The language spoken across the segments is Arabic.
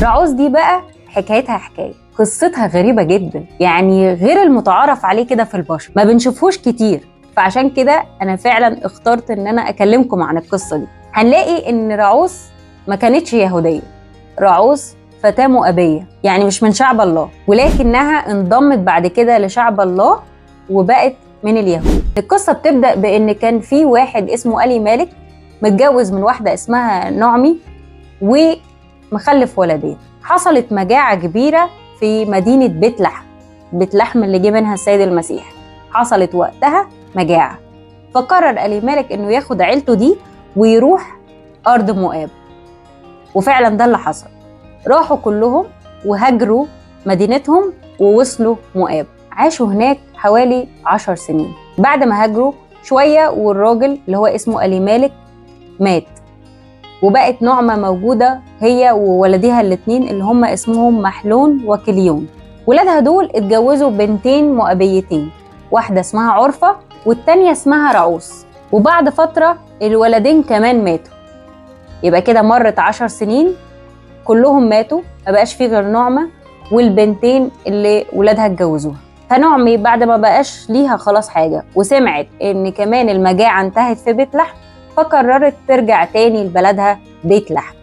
رعوز دي بقى حكايتها حكاية، قصتها غريبة جدا، يعني غير المتعارف عليه كده في البشر، ما بنشوفهوش كتير. فعشان كده أنا فعلا اخترت إن أنا أكلمكم عن القصة دي. هنلاقي إن رعوز ما كانتش يهودية، رعوز فتاة مؤبية، يعني مش من شعب الله، ولكنها انضمت بعد كده لشعب الله وبقت من اليهود. القصة بتبدأ بإن كان في واحد اسمه ألي مالك متجوز من واحدة اسمها نعمي ومخلف ولدين. حصلت مجاعة كبيرة في مدينة بيت لحم، بيت لحم اللي جه منها السيد المسيح. حصلت وقتها مجاعة، فقرر ألي مالك إنه ياخد عيلته دي ويروح أرض مؤاب، وفعلا ده اللي حصل. راحوا كلهم وهجروا مدينتهم ووصلوا مؤاب، عاشوا هناك حوالي 10 سنين. بعد ما هاجروا شوية والراجل اللي هو اسمه ألي مالك مات، وبقت نعمة موجودة هي وولديها الاتنين اللي هم اسمهم محلون وكليون. ولادها دول اتجوزوا بنتين مؤبيتين، واحدة اسمها عرفة والتانية اسمها رعوس. وبعد فترة الولدين كمان ماتوا، يبقى كده مرت 10 سنين كلهم ماتوا، ما بقاش فيه غير نعمة والبنتين اللي ولادها اتجوزوها. فنعمي بعد ما بقاش ليها خلاص حاجة وسمعت ان كمان المجاعة انتهت في بيت لحم، فقررت ترجع تاني لبلدها بيت لحم.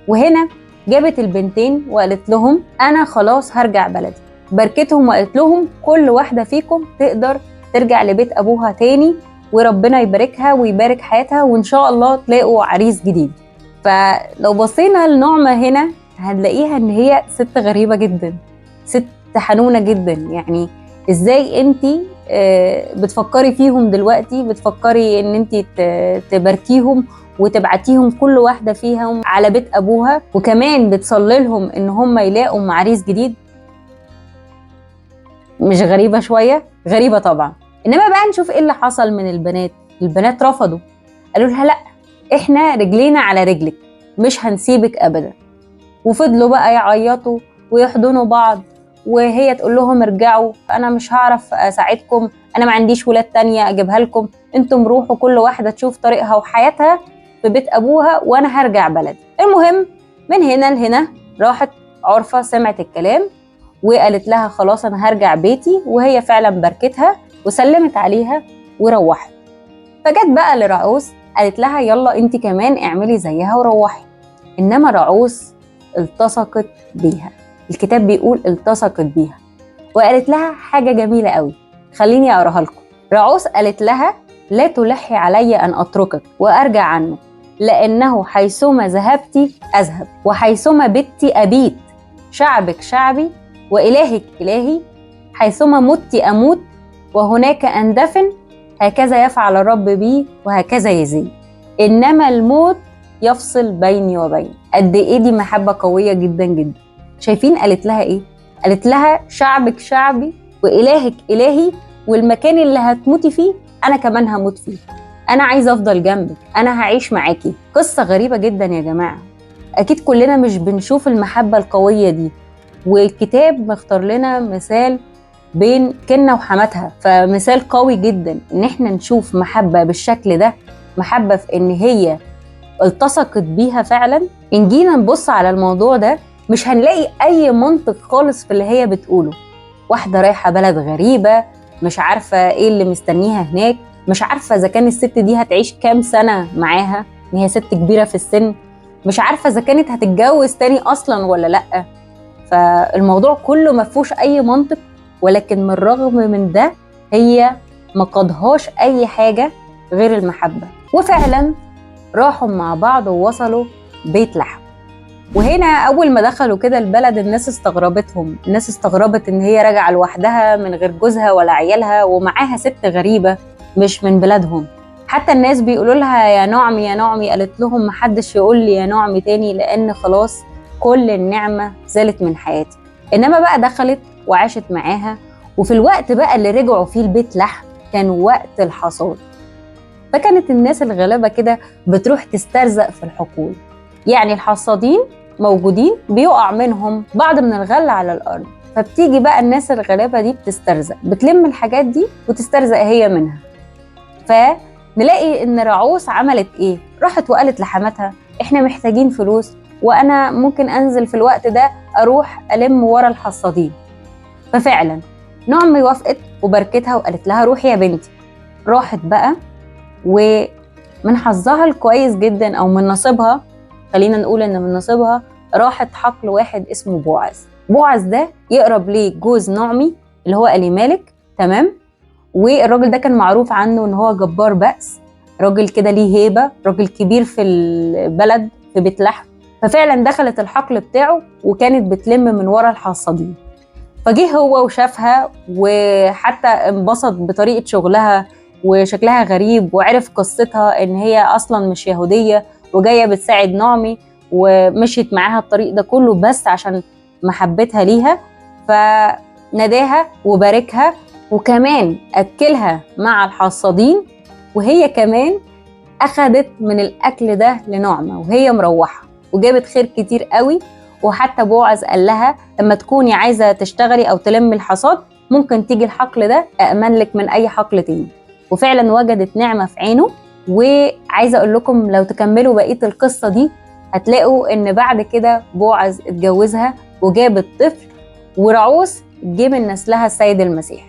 وهنا جابت البنتين وقالت لهم انا خلاص هرجع بلدي، باركتهم وقالت لهم كل واحدة فيكم تقدر ترجع لبيت ابوها تاني، وربنا يباركها ويبارك حياتها وان شاء الله تلاقوا عريس جديد. فلو بصينا لنعمة هنا هنلاقيها ان هي ست غريبة جدا، ست حنونة جدا. يعني ازاي انتي بتفكري فيهم دلوقتي، بتفكري ان انتي تباركيهم وتبعتيهم كل واحدة فيهم على بيت ابوها، وكمان بتصلي لهم ان هم يلاقوا عريس جديد. مش غريبة شوية؟ غريبة طبعا. انما بقى نشوف ايه اللي حصل من البنات. البنات رفضوا، قالوا لها لا، احنا رجلينا على رجلك، مش هنسيبك ابدا. وفضلوا بقى يعيطوا ويحضنوا بعض، وهي تقول لهم ارجعوا، انا مش هعرف اساعدكم، انا ما عنديش ولاد تانية اجيبها لكم، انتم روحوا كل واحدة تشوف طريقها وحياتها في بيت ابوها وانا هرجع بلدي. المهم من هنا لهنا راحت عرفة سمعت الكلام وقالت لها خلاص انا هرجع بيتي، وهي فعلا باركتها وسلمت عليها وروحت. فجت بقى لرعوس قالت لها يلا انت كمان اعملي زيها وروحي. انما رعوس التصقت بيها، الكتاب بيقول التصقت بيها، وقالت لها حاجة جميلة قوي، خليني اقراها لكم. رعوس قالت لها لا تلحي علي ان اتركك وارجع عنك، لانه حيثما ذهبت اذهب وحيثما بت ابيت، شعبك شعبي والهك الهي، حيثما مت اموت وهناك اندفن، هكذا يفعل الرب بي وهكذا يزيد، انما الموت يفصل بيني وبين. قد ايه دي محبة قوية جدا جدا. شايفين قالت لها ايه؟ قالت لها شعبك شعبي والهك الهي، والمكان اللي هتموتي فيه انا كمان هموت فيه، انا عايزة افضل جنبك، انا هعيش معاكي. قصة غريبة جدا يا جماعة، اكيد كلنا مش بنشوف المحبة القوية دي، والكتاب مختار لنا مثال بين كنة وحماتها، فمثال قوي جدا ان احنا نشوف محبة بالشكل ده، محبة في ان هي التصقت بيها فعلا. ان جينا نبص على الموضوع ده مش هنلاقي اي منطق خالص في اللي هي بتقوله. واحدة رايحة بلد غريبة، مش عارفة ايه اللي مستنيها هناك، مش عارفة اذا كان الست دي هتعيش كام سنة معاها، ان هي ست كبيرة في السن، مش عارفة اذا كانت هتتجوز تاني اصلا ولا لأ. فالموضوع كله ما فيهوش اي منطق، ولكن من الرغم من ده هي ما قضهاش اي حاجة غير المحبة. وفعلا راحوا مع بعض ووصلوا بيت لحم. وهنا اول ما دخلوا كده البلد الناس استغربتهم، الناس استغربت ان هي راجعة لوحدها من غير جوزها ولا عيالها ومعاها ست غريبة مش من بلادهم. حتى الناس بيقولوا لها يا نعمي يا نعمي، قالت لهم محدش يقول لي يا نعمي تاني، لان خلاص كل النعمة زالت من حياتي. انما بقى دخلت وعاشت معاها. وفي الوقت بقى اللي رجعوا فيه البيت لحم كان وقت الحصاد، فكانت الناس الغلابة كده بتروح تسترزق في الحقول. يعني الحصادين موجودين بيقع منهم بعض من الغل على الأرض، فبتيجي بقى الناس الغلابة دي بتسترزق، بتلم الحاجات دي وتسترزق هي منها. فنلاقي إن رعوس عملت إيه؟ راحت وقالت لحماتها إحنا محتاجين فلوس وانا ممكن انزل في الوقت ده اروح الم ورا الحصادين. ففعلا نعمي وافقت وباركتها وقالت لها روحي يا بنتي. راحت بقى، ومن حظها الكويس جدا او من نصيبها، خلينا نقول ان من نصيبها، راحت حقل واحد اسمه بوعز. بوعز ده يقرب ليه جوز نعمي اللي هو ألي مالك، تمام. والراجل ده كان معروف عنه ان هو جبار بأس، راجل كده ليه هيبة، راجل كبير في البلد في بيت لحم. ففعلا دخلت الحقل بتاعه وكانت بتلم من ورا الحصادين. فجه هو وشافها، وحتى انبسط بطريقة شغلها وشكلها غريب، وعرف قصتها ان هي اصلا مش يهودية وجاية بتساعد نعمي، ومشيت معاها الطريق ده كله بس عشان محبتها ليها. فناداها وباركها، وكمان أكلها مع الحصادين، وهي كمان أخدت من الأكل ده لنعمة وهي مروحة، وجابت خير كتير قوي. وحتى بوعز قال لها لما تكوني عايزة تشتغلي أو تلم الحصاد ممكن تيجي الحقل ده أأمن لك من أي حقل تاني. وفعلا وجدت نعمة في عينه. وعايزة أقول لكم لو تكملوا بقية القصة دي هتلاقوا إن بعد كده بوعز اتجوزها وجاب الطفل، ورعوس جه من نسلها السيد المسيح.